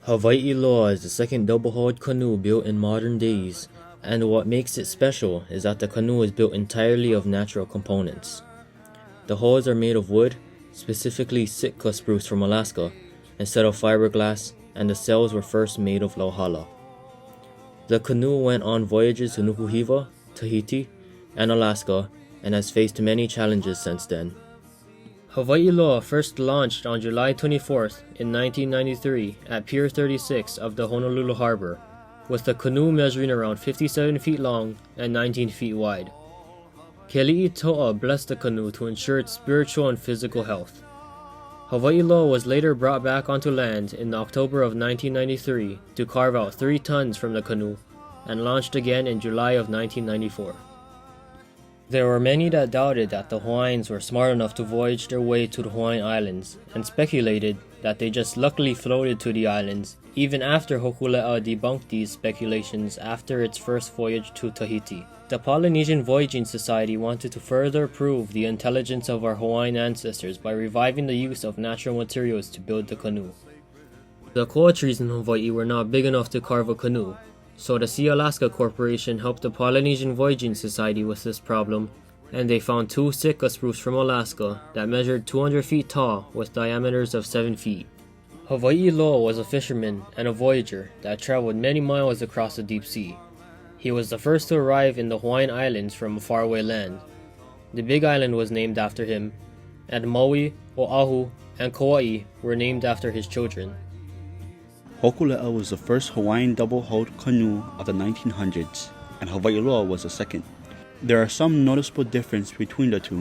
Hawai'iloa is the second double-hulled canoe built in modern days, and what makes it special is that the canoe is built entirely of natural components. The hulls are made of wood, specifically Sitka spruce from Alaska, instead of fiberglass, and the sails were first made of lauhala. The canoe went on voyages to Nukuhiva, Tahiti, and Alaska, and has faced many challenges since then. Hawai'iloa first launched on July 24th in 1993 at Pier 36 of the Honolulu Harbor, with the canoe measuring around 57 feet long and 19 feet wide. Keli'i To'a blessed the canoe to ensure its spiritual and physical health. Hawai'iloa was later brought back onto land in October of 1993 to carve out 3 tons from the canoe, and launched again in July of 1994. There were many that doubted that the Hawaiians were smart enough to voyage their way to the Hawaiian Islands, and speculated that they just luckily floated to the islands, even after Hokulea debunked these speculations after its first voyage to Tahiti. The Polynesian Voyaging Society wanted to further prove the intelligence of our Hawaiian ancestors by reviving the use of natural materials to build the canoe. The koa trees in Hawaii were not big enough to carve a canoe, so the Sea Alaska Corporation helped the Polynesian Voyaging Society with this problem, and they found 2 Sitka spruce from Alaska that measured 200 feet tall with diameters of 7 feet. Hawai'iloa was a fisherman and a voyager that traveled many miles across the deep sea. He was the first to arrive in the Hawaiian Islands from a faraway land. The Big Island was named after him, and Maui, Oahu, and Kauai were named after his children. Hokulea was the first Hawaiian double-hulled canoe of the 1900s, and Hawai'iloa was the second. There are some noticeable differences between the two.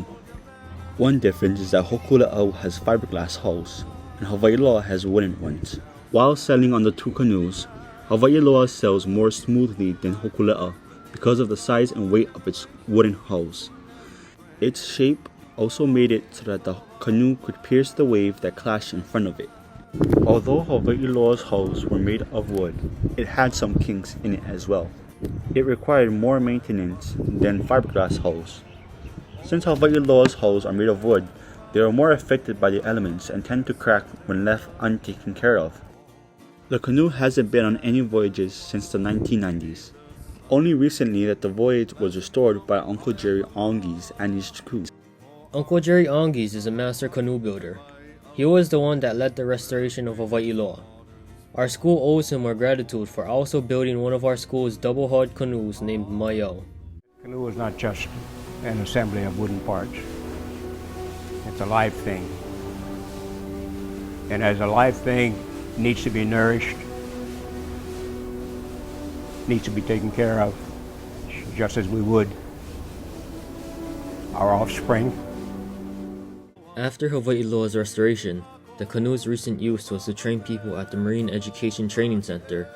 One difference is that Hokulea has fiberglass hulls, and Hawai'iloa has wooden ones. While sailing on the 2 canoes, Hawai'iloa sails more smoothly than Hokulea because of the size and weight of its wooden hulls. Its shape also made it so that the canoe could pierce the wave that clashed in front of it. Although Hawai'iloa's hulls were made of wood, it had some kinks in it as well. It required more maintenance than fiberglass hulls. Since Hawai'iloa's hulls are made of wood, they are more affected by the elements and tend to crack when left untaken care of. The canoe hasn't been on any voyages since the 1990s. Only recently that the voyage was restored by Uncle Jerry Ongies and his crew. Uncle Jerry Ongies is a master canoe builder. He was the one that led the restoration of Hawai'iloa. Our school owes him our gratitude for also building one of our school's double-hulled canoes named Maiau. Canoe is not just an assembly of wooden parts. It's a live thing. And as a live thing, it needs to be nourished, needs to be taken care of, just as we would our offspring. After Hawai'iloa's restoration, the canoe's recent use was to train people at the Marine Education Training Center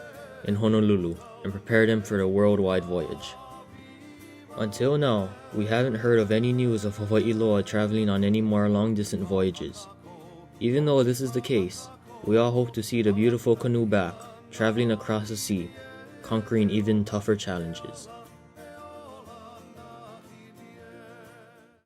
in Honolulu and prepare them for the worldwide voyage. Until now, we haven't heard of any news of Hawai'iloa traveling on any more long-distance voyages. Even though this is the case, we all hope to see the beautiful canoe back, traveling across the sea, conquering even tougher challenges.